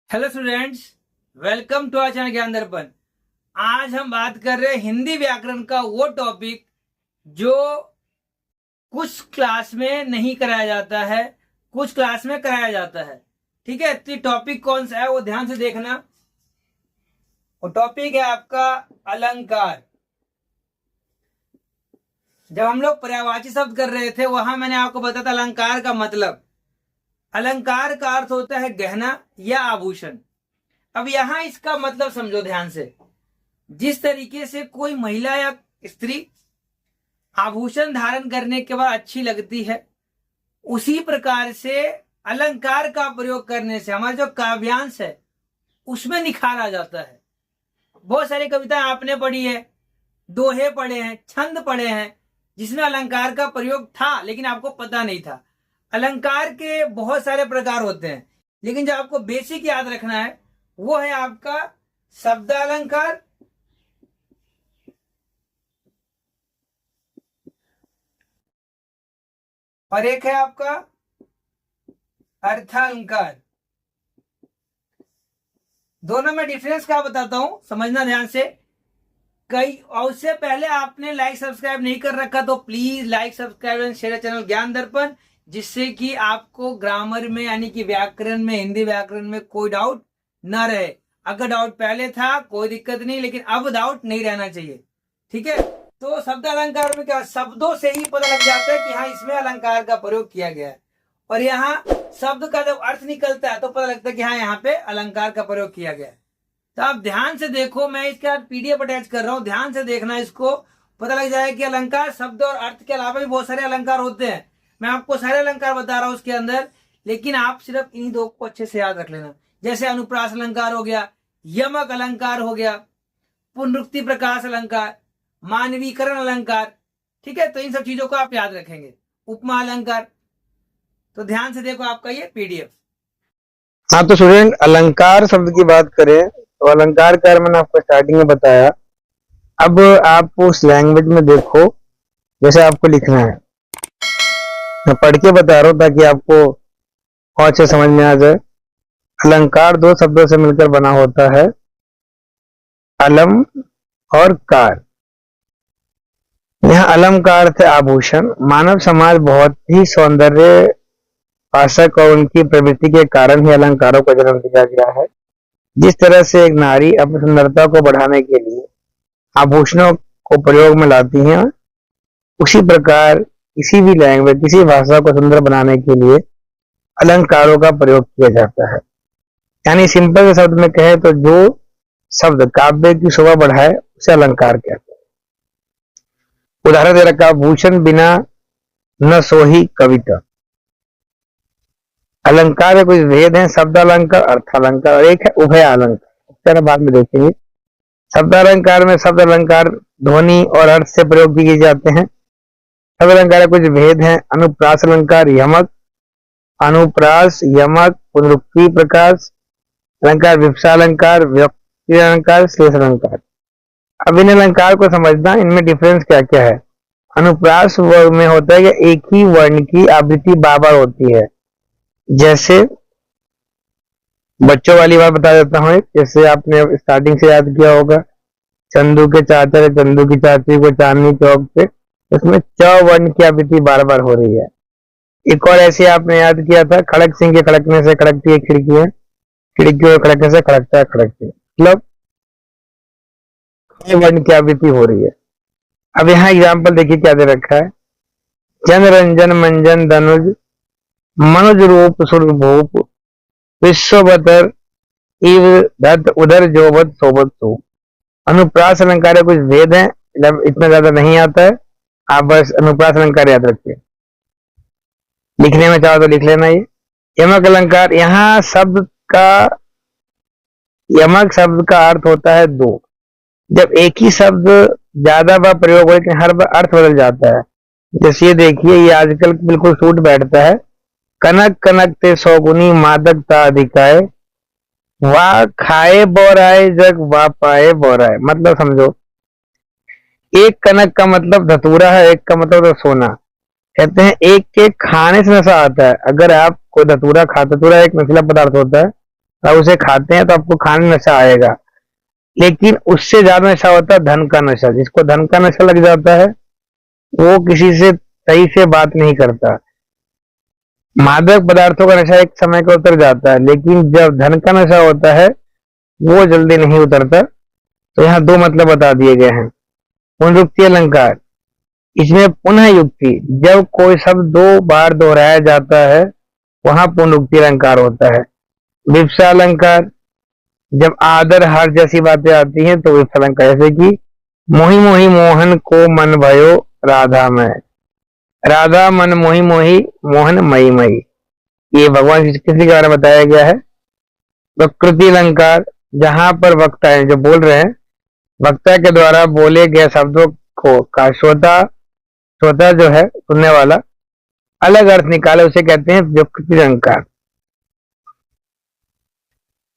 Hello students, welcome to our channel Gyan Darpan. आज हम बात कर रहे हैं हिंदी व्याकरण का वो टॉपिक जो कुछ क्लास में नहीं कराया जाता है, कुछ क्लास में कराया जाता है। ठीक है, तो टॉपिक कौन सा है वो ध्यान से देखना। वो टॉपिक है आपका अलंकार। जब हम लोग पर्यायवाची शब्द कर रहे थे वहां मैंने आपको बताया था अलंकार का मतलब। अलंकार का अर्थ होता है गहना या आभूषण। अब यहां इसका मतलब समझो ध्यान से। जिस तरीके से कोई महिला या स्त्री आभूषण धारण करने के बाद अच्छी लगती है, उसी प्रकार से अलंकार का प्रयोग करने से हमारा जो काव्यांश है उसमें निखार आ जाता है। बहुत सारी कविताएं आपने पढ़ी है, दोहे पढ़े हैं, छंद पढ़े हैं, जिसमें अलंकार का प्रयोग था लेकिन आपको पता नहीं था। अलंकार के बहुत सारे प्रकार होते हैं, लेकिन जो आपको बेसिक याद रखना है वो है आपका शब्द अलंकार, और एक है आपका अर्थालंकार। दोनों में डिफरेंस क्या बताता हूं, समझना ध्यान से। कई और उससे पहले आपने लाइक सब्सक्राइब नहीं कर रखा तो please like subscribe and share channel Gyan दर्पण, जिससे कि आपको ग्रामर में यानी कि व्याकरण में, हिंदी व्याकरण में कोई डाउट ना रहे। अगर डाउट पहले था कोई दिक्कत नहीं, लेकिन अब डाउट नहीं रहना चाहिए। ठीक है, तो शब्द अलंकार में क्या, शब्दों से ही पता लग जाता है कि हाँ इसमें अलंकार का प्रयोग किया गया है। और यहाँ शब्द का जब अर्थ निकलता है तो पता लगता है कि हाँ यहाँ पे अलंकार का प्रयोग किया गया है। तो आप ध्यान से देखो, मैं इसका पीडीएफ अटैच कर रहा हूँ, ध्यान से देखना, इसको पता लग जाएगा कि अलंकार शब्द और अर्थ के अलावा भी बहुत सारे अलंकार होते हैं। मैं आपको सारे अलंकार बता रहा हूं उसके अंदर, लेकिन आप सिर्फ इन्हीं दो को अच्छे से याद रख लेना। जैसे अनुप्रास अलंकार हो गया, यमक अलंकार हो गया, पुनरुक्ति प्रकाश अलंकार, मानवीकरण अलंकार। ठीक है, तो इन सब चीजों को आप याद रखेंगे। उपमा अलंकार। तो ध्यान से देखो आपका ये पीडीएफ। हाँ, तो स्टूडेंट अलंकार शब्द की बात करें तो अलंकार का मैंने आपको स्टार्टिंग में बताया। अब आप उस लैंग्वेज में देखो जैसे आपको लिखना है। मैं पढ़ के बता रहा हूँ ताकि आपको और अच्छे समझ में आ जाए। अलंकार दो शब्दों से मिलकर बना होता है, अलम और कार। यहाँ अलम का अर्थ है आभूषण। मानव समाज बहुत ही सौंदर्य आशक और उनकी प्रवृत्ति के कारण ही अलंकारों को जन्म दिया गया है। जिस तरह से एक नारी अपनी सुंदरता को बढ़ाने के लिए आभूषणों को प्रयोग में लाती हैं, उसी प्रकार किसी भी लैंग्वेज, किसी भाषा को सुंदर बनाने के लिए अलंकारों का प्रयोग किया जाता है। यानी सिंपल शब्द में कहे तो जो शब्द काव्य की शोभा बढ़ाए उसे अलंकार कहते हैं। उदाहरण दे रखा, भूषण बिना न सोही कविता। अलंकार में कुछ भेद हैं, शब्द अलंकार, अर्थालंकार, और एक है उभय अलंकार। बाद में देखेंगे। शब्द अलंकार में शब्द अलंकार ध्वनि और अर्थ से प्रयोग किए जाते हैं। शब्द अलंकार कुछ भेद हैं, अनुप्रास अलंकार, यमक, अनुप्रास, यमक, पुनरुक्ति प्रकाश अलंकार, विवक्षा अलंकार, व्यक्ति अलंकार, श्लेष अलंकार। अब इन अलंकार को समझना, इनमें डिफरेंस क्या क्या है। अनुप्रास वर्ग में होता है कि एक ही वर्ण की आवृत्ति बार बार होती है। जैसे बच्चों वाली बात बता देता हूँ, जैसे आपने स्टार्टिंग से याद किया होगा, चंदू के चाचा ने चंदू की चाची को चांदनी चौक पे, उसमें च वर्ण की आवृत्ति बार बार हो रही है। एक और ऐसे आपने याद किया था, खड़क सिंह के खड़कने से खड़कती है खिड़कियां, खिड़कियों के खड़कने से खड़कता है खड़कती, मतलब वर्ण की आवृत्ति हो रही है। अब यहाँ एग्जाम्पल देखिए क्या दे रखा है, जन रंजन मंजन धनुज मनुज रूप सुरभूप विश्वभतर इव दत्त उधर जोवत सोबत सो। अनुप्रास अलंकार कुछ भेद है, इतना ज्यादा नहीं आता है, आप बस अनुप्रास अलंकार याद रखिए। लिखने में चाहो तो लिख लेना। ये यमक अलंकार, यहाँ शब्द का, यमक शब्द का अर्थ होता है दो। जब एक ही शब्द ज्यादा बार प्रयोग हो लेकिन हर बार अर्थ बदल जाता है। जैसे ये देखिए, ये आजकल बिल्कुल सूट बैठता है, कनक कनक ते सौगुनी मादकता अधिकाय, वाह खाए बोराए जग वाह पाए बोराए। मतलब समझो, एक कनक का मतलब धतूरा है, एक का मतलब तो सोना। कहते हैं एक के खाने से नशा आता है। अगर आप कोई धतूरा खाता, धतूरा एक नशीला पदार्थ होता है, आप उसे खाते हैं तो आपको खाने में नशा आएगा, लेकिन उससे ज्यादा नशा होता है धन का नशा। जिसको धन का नशा लग जाता है वो किसी से सही से बात नहीं करता। मादक पदार्थों का नशा एक समय का उतर जाता है, लेकिन जब धन का नशा होता है वो जल्दी नहीं उतरता। तो यहाँ दो मतलब बता दिए गए हैं। पुनरुक्ति अलंकार, इसमें पुनः युक्ति, जब कोई शब्द दो बार दोहराया जाता है वहां पुनरुक्ति अलंकार होता है। विप्सा अलंकार, जब आदर हार जैसी बातें आती हैं तो विप्सा अलंकार, जैसे कि मोही मोही मोहन को मन भयो राधा में, राधा मन मोही मोही मोहन मई मई, ये भगवान किसी के बारे में बताया गया है। वक्कृति अलंकार, जहां पर वक्ता है जो बोल रहे हैं, वक्ता के द्वारा बोले गए शब्दों को का श्रोता, श्रोता जो है सुनने वाला अलग अर्थ निकाले उसे कहते हैं व्युत्क्रति अलंकार।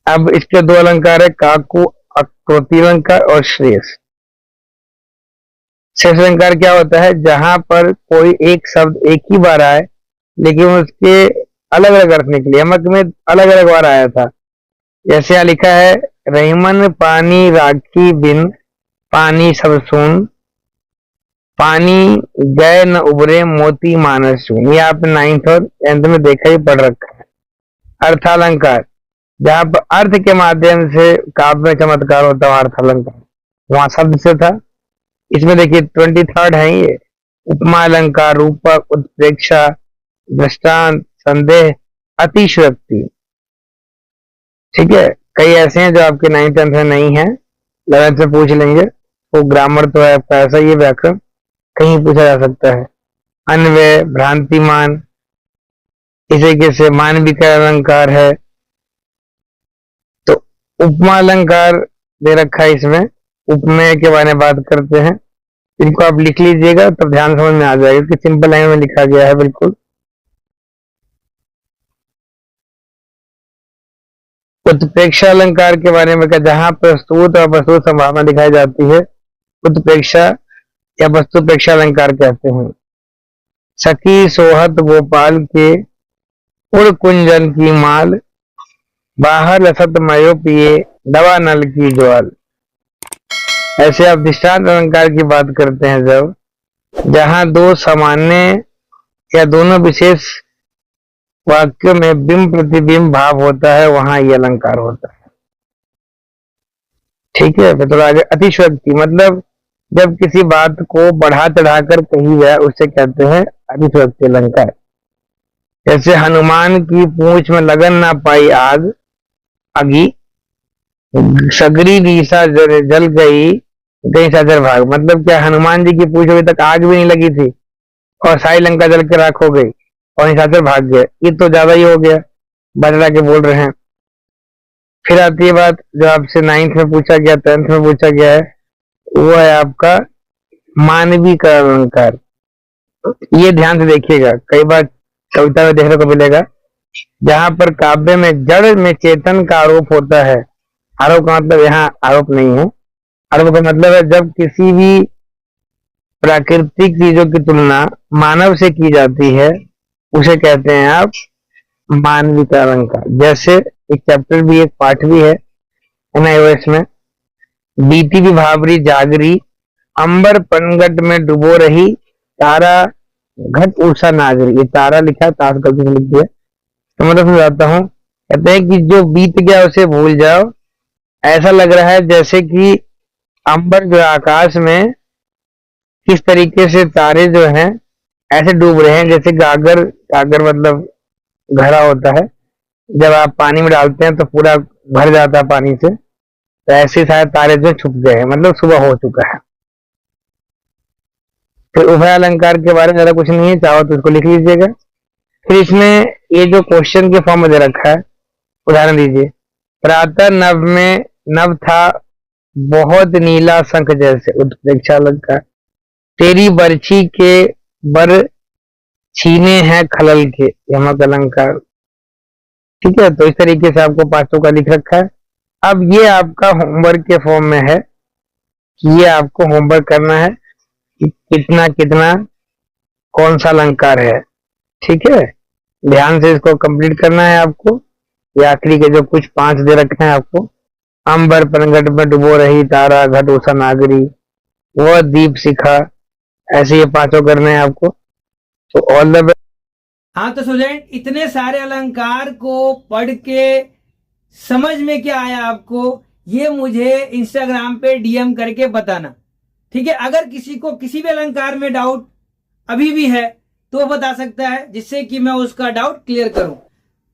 अब इसके दो अलंकार है, काकु अक्रोति अलंकार और श्रेष्ठ। श्रेष्ठ अलंकार क्या होता है, जहां पर कोई एक शब्द एक ही बार आए लेकिन उसके अलग अलग अर्थ निकले। यमक में अलग अलग बार आया था, जैसे यहाँ लिखा है रहीमन पानी राखी बिन पानी सब सुन, पानी गए न उबरे मोती मानस चून। ये आपने 9th और 10th में देखा ही पढ़ रखा है। अर्थालंकार, जहां पर अर्थ के माध्यम से काव्य में चमत्कार होता है अर्थालंकार, वहां शब्द से था। इसमें देखिए 23rd है ये, उपमा अलंकार, रूपक, उत्प्रेक्षा, दृष्टांत, संदेह, अतिशयोक्ति। ठीक है, कई ऐसे हैं जो आपके 9th 10th में नहीं है, 11th से पूछ लेंगे। वो ग्रामर तो है आपका ऐसा, ये व्याकरण कहीं पूछा जा सकता है। अन्वय, भ्रांतिमान, इसे कैसे मानविका अलंकार है। तो उपमा अलंकार दे रखा है इसमें, उपमेय के बारे में बात करते हैं। इनको आप लिख लीजिएगा तब ध्यान समझ में आ जाएगा कि सिंपल लैंग्वेज में लिखा गया है बिल्कुल। उत्प्रेक्षा अलंकार के बारे में क्या, जहां प्रस्तुत और प्रस्तुत संभावना दिखाई जाती है उत्प्रेक्षा या वस्तु प्रेक्षा अलंकार कहते हैं। सखी सोहत गोपाल के उड़ कुंजन की माल, बाहर लसत मयो पिए दवा नल की ज्वाल। ऐसे आप दृष्टांत अलंकार की बात करते हैं जब, जहां दो सामान्य या दोनों विशेष वाक्यों में बिंब प्रतिबिंब भाव होता है वहां ये अलंकार होता है। ठीक है, फिर थोड़ा आगे अतिशयोक्ति, मतलब जब किसी बात को बढ़ा चढ़ाकर कही जाए उसे कहते हैं अतिशयोक्ति अलंकार। जैसे हनुमान की पूंछ में लगन ना पाई आग अगी, सगरी दिशा जल गई गई साजर भाग। मतलब क्या, हनुमान जी की पूंछ अभी तक आग भी नहीं लगी थी और सारी लंका जल के राख हो गई और निशाचर भाग गए, ये तो ज्यादा ही हो गया, बदला के बोल रहे हैं। फिर आती है बात जो आपसे 9th में पूछा गया, 10th में पूछा गया है, वो है आपका मानवी का अलंकार। ये ध्यान से देखिएगा, कई बार कविता में देखने को मिलेगा जहां पर काव्य में जड़ में चेतन का आरोप होता है। आरोप का मतलब यहाँ आरोप नहीं है, आरोप का मतलब है जब किसी भी प्राकृतिक चीजों की तुलना मानव से की जाती है उसे कहते हैं आप मानविका अलंकार। जैसे एक चैप्टर भी, एक पाठ भी है NIOS में, बीती भी भावरी जागरी, अंबर पनगट में डुबो रही, तारा घट उषा नागरी। ये तारा लिखा, तार गलती से लिख दिया, तो मतलब समझाता हूँ। कहते हैं कि जो बीत गया उसे भूल जाओ, ऐसा लग रहा है जैसे कि अंबर जो आकाश में किस तरीके से तारे जो हैं ऐसे डूब रहे हैं, जैसे गागर, गागर मतलब घड़ा होता है, जब आप पानी में डालते हैं तो पूरा भर जाता है पानी से, तो ऐसे शायद तारे जो छुप गए हैं, मतलब सुबह हो चुका है। फिर उभय अलंकार के बारे में ज्यादा कुछ नहीं है, चाहो तो उसको लिख लीजिएगा। फिर इसमें ये जो क्वेश्चन के फॉर्म में दे रखा है, उदाहरण दीजिए, प्रातः नभ में नभ था बहुत नीला शंख जैसे, उत्प्रेक्षा अलंकार। तेरी बरछी के बर छीने हैं खलल के, यमक अलंकार। ठीक है, तो इस तरीके से आपको पांचों का लिख रखा है। अब ये आपका होमवर्क के फॉर्म में है कि ये आपको होमवर्क करना है कि कितना कितना कौन सा अलंकार है। ठीक है, ध्यान से इसको कंप्लीट करना है आपको। ये आखिरी के जो कुछ 5 दे रखे हैं आपको, अंबर पनघट में डुबो रही तारा, घट उषा नागरी, वह दीप शिखा, ऐसे ये 5 करने हैं आपको। तो ऑल द बेस्ट। हाँ तो स्टूडेंट, इतने सारे अलंकार को पढ़ के समझ में क्या आया आपको, ये मुझे इंस्टाग्राम पे डीएम करके बताना, ठीक है। अगर किसी को किसी भी अलंकार में डाउट अभी भी है तो वो बता सकता है, जिससे कि मैं उसका डाउट क्लियर करूं।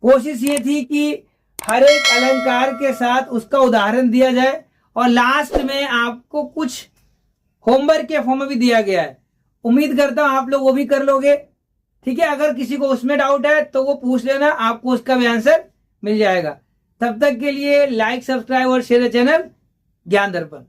कोशिश ये थी कि हर एक अलंकार के साथ उसका उदाहरण दिया जाए और लास्ट में आपको कुछ होमवर्क के फॉर्म में भी दिया गया है। उम्मीद करता हूं आप लोग वो भी कर लोगे, ठीक है। अगर किसी को उसमें डाउट है तो वो पूछ लेना, आपको उसका भी आंसर मिल जाएगा। तब तक के लिए लाइक, सब्सक्राइब और शेयर चैनल ज्ञान दर्पण।